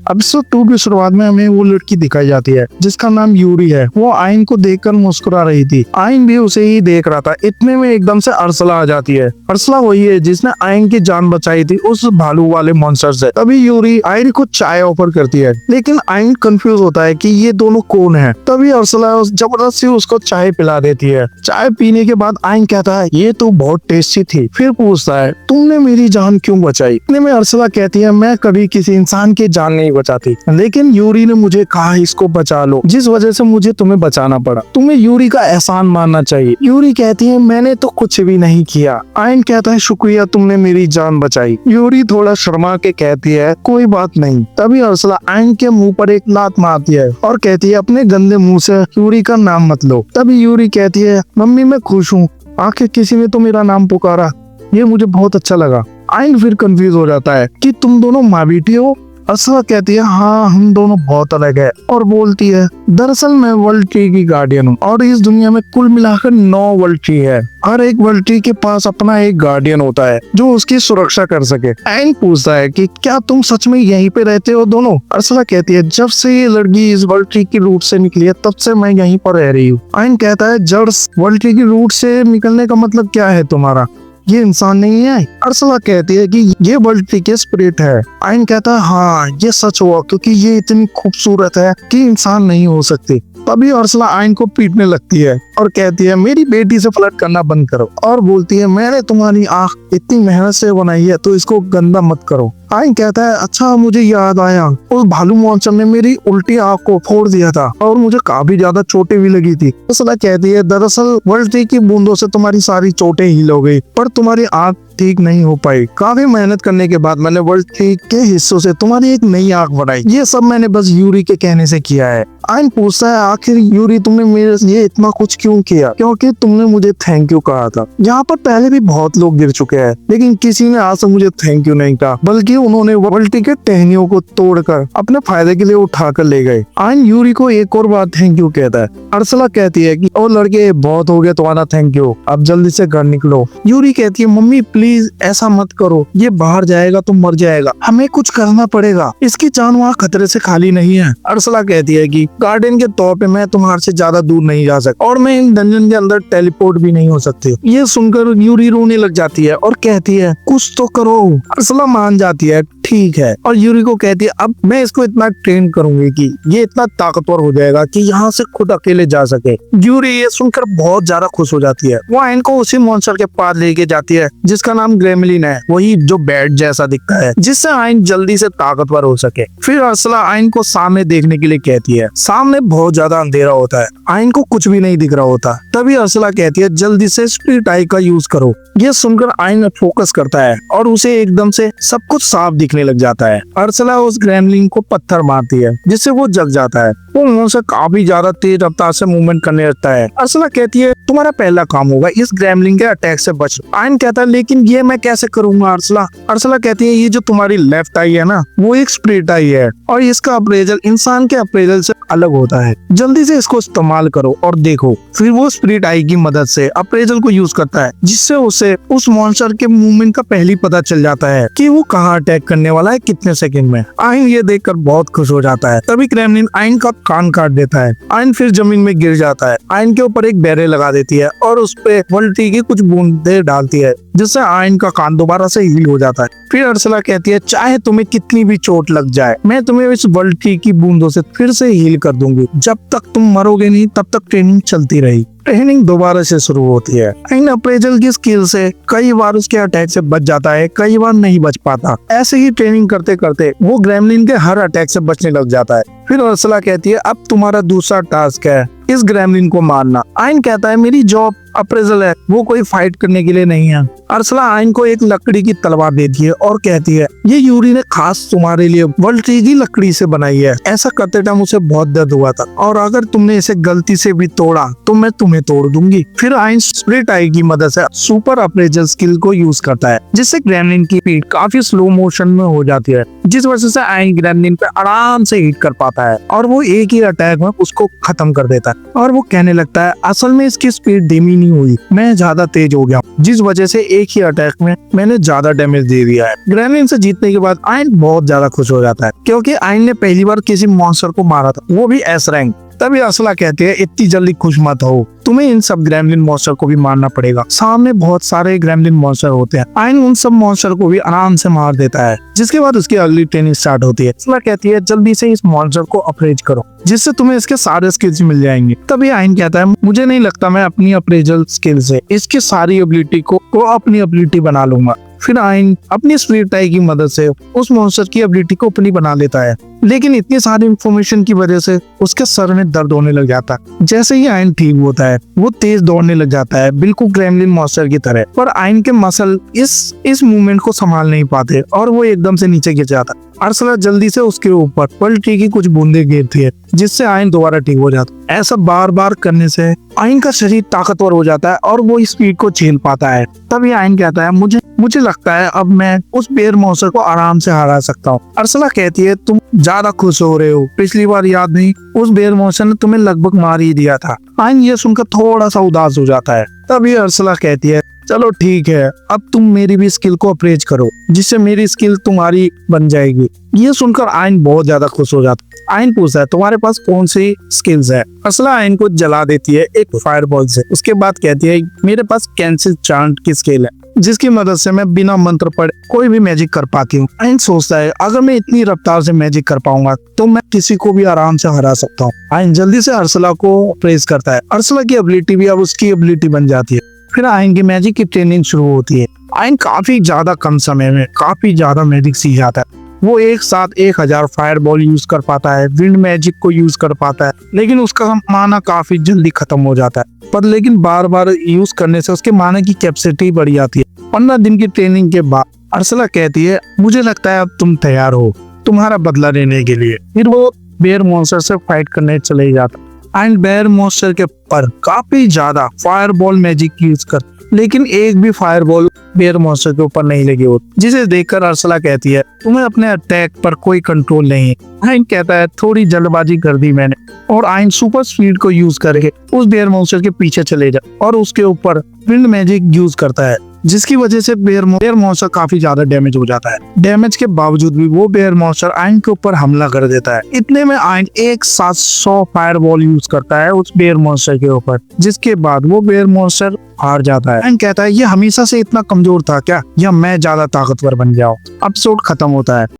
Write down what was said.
Episode 2 की शुरुआत में हमें वो लड़की दिखाई जाती है जिसका नाम यूरी है। वो आयन को देखकर मुस्कुरा रही थी। आयन भी उसे ही देख रहा था। इतने में एकदम से अरसला आ जाती है। अरसला वही है जिसने आयन की जान बचाई थी उस भालू वाले मॉन्स्टर से। तभी यूरी आयन को चाय ऑफर करती है, लेकिन आयन कंफ्यूज होता है कि ये दोनों कौन है। तभी अरसला जबरदस्ती उसको चाय पिला देती है। चाय पीने के बाद आयन कहता है ये तो बहुत टेस्टी थी। फिर पूछता है तुमने मेरी जान क्यों बचाई। इतने में अरसला कहती है मैं कभी किसी इंसान की जान नहीं बचाती, लेकिन यूरी ने मुझे कहा इसको बचा लो, जिस वजह से मुझे तुम्हें बचाना पड़ा। तुम्हें यूरी का एहसान मानना चाहिए। यूरी कहती है मैंने तो कुछ भी नहीं किया। आयन कहता है शुक्रिया तुमने मेरी जान बचाई। यूरी थोड़ा शर्मा के कहती है कोई बात नहीं। तभी अरसला आयन के मुंह पर एक लात मारती है और कहती है अपने गंदे मुंह से यूरी का नाम मत लो। तभी यूरी कहती है मम्मी मैं खुश हूँ, आखिर किसी ने तो मेरा नाम पुकारा, ये मुझे बहुत अच्छा लगा। आयन फिर कंफ्यूज हो जाता है कि तुम दोनों माँ बेटी हो। अरसला कहती है हाँ हम दोनों बहुत अलग है, और बोलती है दरअसल मैं वर्ल्ड ट्री की गार्डियन हूँ और इस दुनिया में कुल मिलाकर 9 वर्ल्ड ट्री है। हर एक वर्ल्ड ट्री के पास अपना एक गार्डियन होता है जो उसकी सुरक्षा कर सके। आयन पूछता है कि क्या तुम सच में यहीं पे रहते हो दोनों। अरसला कहती है जब से ये लड़की इस वर्ल्ड ट्री की रूट से निकली है तब से मैं यहीं पर रह रही हूँ। आयन कहता है जड़ वर्ल्ड ट्री की रूट से निकलने का मतलब क्या है तुम्हारा, ये इंसान नहीं है। अरसला कहती है कि ये वर्ल्ड ट्री के स्पिरिट है। आयन कहता है हाँ ये सच हुआ क्योंकि ये इतनी खूबसूरत है कि इंसान नहीं हो सकती। तभी अरसला आयन को पीटने लगती है और कहती है मेरी बेटी से फ्लर्ट करना बंद करो, और बोलती है मैंने तुम्हारी आँख इतनी मेहनत से बनाई है तो इसको गंदा मत करो। आयन कहता है अच्छा मुझे याद आया, उस भालू मॉन्स्टर ने मेरी उल्टी आँख को फोड़ दिया था और मुझे काफी ज्यादा चोटें भी लगी थी। अरसला कहती है दरअसल वर्ल्ड ट्री की बूंदों से तुम्हारी सारी चोटें हील हो गई, पर तुम्हारी आँख ठीक नहीं हो पाई। काफी मेहनत करने के बाद मैंने वर्ल्ड ट्री के हिस्सों से तुम्हारी एक नई आँख बनाई। ये सब मैंने बस यूरी के कहने से किया है। आयन पूछता है आखिर यूरी तुमने मेरे लिए इतना कुछ क्यों किया। क्योंकि तुमने मुझे थैंक यू कहा था। यहाँ पर पहले भी बहुत लोग गिर चुके हैं, लेकिन किसी ने आज तक मुझे थैंक यू नहीं कहा, बल्कि उन्होंने वर्ल्ड ट्री के टहनियों को तोड़कर अपने फायदे के लिए उठाकर ले गए। आयन यूरी को एक और बार थैंक यू कहता है। अरसला कहती है कि और लड़के बहुत हो गया तुम्हारा थैंक यू, अब जल्दी से घर निकलो। यूरी कहती है मम्मी प्लीज ऐसा मत करो, ये बाहर जाएगा तो मर जाएगा, हमें कुछ करना पड़ेगा, इसकी जान वहाँ खतरे से खाली नहीं है। अरसला कहती है कि गार्डियन के तौर पे मैं तुम्हारे से ज्यादा दूर नहीं जा सकता और मैं इन डंजन के अंदर टेलीपोर्ट भी नहीं हो सकती। ये सुनकर यूरी रोने लग जाती है और कहती है कुछ तो करो। अरसला मान जाती है ठीक है, और यूरी को कहती है अब मैं इसको इतना ट्रेन करूंगी कि ये इतना ताकतवर हो जाएगा कि यहाँ से खुद अकेले जा सके। यूरी ये सुनकर बहुत ज्यादा खुश हो जाती है। वो आयन को उसी मॉन्स्टर के पास लेके जाती है जिसका नाम ग्रेमलिन है, वही जो बैट जैसा दिखता है, जिससे आयन जल्दी से ताकतवर हो सके। फिर अरसला आयन को सामने देखने के लिए कहती है। सामने बहुत ज्यादा अंधेरा होता है, आयन को कुछ भी नहीं दिख रहा होता। तभी अरसला कहती है जल्दी से स्प्लिट आई का यूज करो। ये सुनकर आयन फोकस करता है और उसे एकदम से सब कुछ साफ दिखने लग जाता है। अरसला उस ग्रेमलिन को पत्थर मारती है जिससे वो जग जाता है। वो मुंह से काफी ज्यादा तेज रफ्तार से मूवमेंट करने लगता है। अरसला कहती है तुम्हारा पहला काम होगा इस ग्रेमलिन के अटैक से बचना। आयन कहता है लेकिन ये मैं कैसे करूंगा अरसला। अरसला कहती है ये जो तुम्हारी लेफ्ट आई है ना वो एक स्प्लिट आई है और इसका अप्रेजल इंसान के अप्रेजल से अलग होता है, जल्दी से इसको इस्तेमाल करो और देखो। फिर वो स्प्लिट आई की मदद से अप्रेजल को यूज करता है जिससे उसे उस मॉन्स्टर के मूवमेंट का पहले पता चल जाता है कि वो कहाँ अटैक करने वाला है कितने सेकंड में। आयन ये देखकर बहुत खुश हो जाता है। तभी ग्रेमलिन आयन का कान काट देता है। आयन फिर जमीन में गिर जाता है। आयन के ऊपर एक बैरल लगा देती है और उस पे वर्ल्ड ट्री की कुछ बूंदे डालती है जिससे आयन का कान दोबारा से हील हो जाता है। फिर अरसला कहती है चाहे तुम्हें कितनी भी चोट लग जाए मैं तुम्हें इस वर्ल्ड ट्री की बूंदों से फिर से हील कर दूंगी। जब तक तुम मरोगे नहीं तब तक ट्रेनिंग चलती रही। ट्रेनिंग दोबारा से शुरू होती है। आयन अप्रेजल की स्किल से कई बार उसके अटैक से बच जाता है, कई बार नहीं बच पाता। ऐसे ही ट्रेनिंग करते करते वो ग्रेमलिन के हर अटैक से बचने लग जाता है। फिर अरसला कहती है अब तुम्हारा दूसरा टास्क है इस ग्रेमलिन को मारना। आयन कहता है मेरी जॉब अप्रेजल है, वो कोई फाइट करने के लिए नहीं है। अरसला आयन को एक लकड़ी की तलवार देती है और कहती है ये यूरी ने खास तुम्हारे लिए वर्ल्ड ट्री की लकड़ी से बनाई है, ऐसा करते टाइम उसे बहुत दर्द हुआ था और अगर तुमने इसे गलती से भी तोड़ा तो मैं तुम्हें तोड़ दूंगी। फिर आयन स्प्लिट आई की मदद से सुपर अप्रेजल स्किल को यूज करता है जिससे ग्रेमलिन की स्पीड काफी स्लो मोशन में हो जाती है, जिस वजह से आयन ग्रेमलिन पे आराम से हिट कर पाता है। जाता है और वो एक ही अटैक में उसको खत्म कर देता है। और वो कहने लगता है असल में इसकी स्पीड धीमी नहीं हुई, मैं ज्यादा तेज हो गया, जिस वजह से एक ही अटैक में मैंने ज्यादा डैमेज दे दिया है। ग्रेमलिन से जीतने के बाद आयन बहुत ज्यादा खुश हो जाता है क्योंकि आयन ने पहली बार किसी मॉन्स्टर को मारा था, वो भी एस रैंक। तभी अर्सला कहते हैं इतनी जल्दी खुश मत हो, तुम्हें इन सब ग्रेमलिन मॉन्स्टर को भी मारना पड़ेगा। सामने बहुत सारे ग्रेमलिन मॉन्स्टर होते हैं। आयन उन सब मॉन्स्टर को भी आराम से मार देता है, जिसके बाद उसकी अगली ट्रेनिंग स्टार्ट होती है। अर्सला कहती है जल्दी से इस मॉन्स्टर को अप्रेज करो, जिससे तुम्हें इसके सारे स्किल्स मिल जाएंगे। तभी आयन कहता है मुझे नहीं लगता मैं अपनी अप्रेजल स्किल से इसकी सारी एबिलिटी को अपनी एबिलिटी बना लूंगा। फिर आयन अपनी स्प्लिट टाई की मदद से उस मॉन्स्टर की एबिलिटी को अपनी बना लेता है, लेकिन इतनी सारी इंफॉर्मेशन की वजह से उसके सर में दर्द होने लग जाता है। जैसे ही आयन ठीक होता है वो तेज दौड़ने लग जाता है, बिल्कुल ग्रेमलिन मॉन्स्टर की तरह। पर आयन के मसल इस मूवमेंट को संभाल नहीं पाते और वो एकदम से नीचे गिर जाता है। अर्सला जल्दी से उसके ऊपर पलटी की कुछ बूंदे गिरती है, जिससे आयन दोबारा ठीक हो जाता है। ऐसा बार बार करने से आयन का शरीर ताकतवर हो जाता है और वो इस स्पीड को झेल पाता है। तभी आयन कहता है मुझे लगता है अब मैं उस बेयर मॉन्स्टर को आराम से हरा सकता हूँ। अर्सला कहती है तुम ज्यादा खुश हो रहे हो, पिछली बार याद नहीं उस बेयर मॉन्स्टर ने तुम्हें लगभग मार ही दिया था। आयन ये सुनकर थोड़ा सा उदास हो जाता है। तभी अर्सला कहती है चलो ठीक है, अब तुम मेरी भी स्किल को अप्रेज करो, जिससे मेरी स्किल तुम्हारी बन जाएगी। ये सुनकर आयन बहुत ज्यादा खुश हो जाता है। आयन पूछता है तुम्हारे पास कौन सी स्किल्स है। अर्सला आयन को जला देती है एक फायरबॉल से। उसके बाद कहती है मेरे पास कैंसिल चांट की स्किल है, जिसकी मदद से मैं बिना मंत्र पढ़े कोई भी मैजिक कर पाती हूँ। आयन सोचता है अगर मैं इतनी रफ्तार से मैजिक कर पाऊंगा तो मैं किसी को भी आराम से हरा सकता हूँ। आयन जल्दी से अर्सला को प्रेज करता है। अर्सला की एबिलिटी भी अब उसकी एबिलिटी बन जाती है। फिर आयन की मैजिक की ट्रेनिंग शुरू होती है। आयन काफी ज्यादा कम समय में काफी ज्यादा मैजिक सीख जाता है। वो एक साथ 1000 फायरबॉल यूज कर पाता है, विंड मैजिक को यूज कर पाता है, लेकिन उसका माना काफी जल्दी खत्म हो जाता है। लेकिन बार बार यूज करने से उसके माना की कैपेसिटी बढ़ जाती है। 15 दिन की ट्रेनिंग के बाद अर्सला कहती है मुझे लगता है अब तुम तैयार हो तुम्हारा बदला लेने के लिए। फिर वो बेयर मॉन्स्टर से फाइट करने चले जाता एंड बेयर मॉन्स्टर के पर काफी ज्यादा फायरबॉल मैजिक यूज कर, लेकिन एक भी फायरबॉल बेयर मॉन्स्टर के ऊपर नहीं लगी होती, जिसे देखकर अर्सला कहती है तुम्हें अपने अटैक पर कोई कंट्रोल नहीं है। आयन कहता है थोड़ी जल्दबाजी कर दी मैंने, और आयन सुपर स्पीड को यूज करके उस बेयर मॉन्स्टर के पीछे चले जा और उसके ऊपर विंड मैजिक यूज करता है, जिसकी वजह से बेयर मॉन्स्टर काफी ज्यादा डैमेज हो जाता है। डैमेज के बावजूद भी वो बेयर मॉन्स्टर आयन के ऊपर हमला कर देता है। इतने में आयन एक साथ 100 फायरबॉल यूज करता है उस बेयर मॉन्स्टर के ऊपर, जिसके बाद वो बेयर मॉन्स्टर हार जाता है। आयन कहता है ये हमेशा से इतना कमजोर था क्या, या मैं ज्यादा ताकतवर बन जाऊं। एपिसोड खत्म होता है।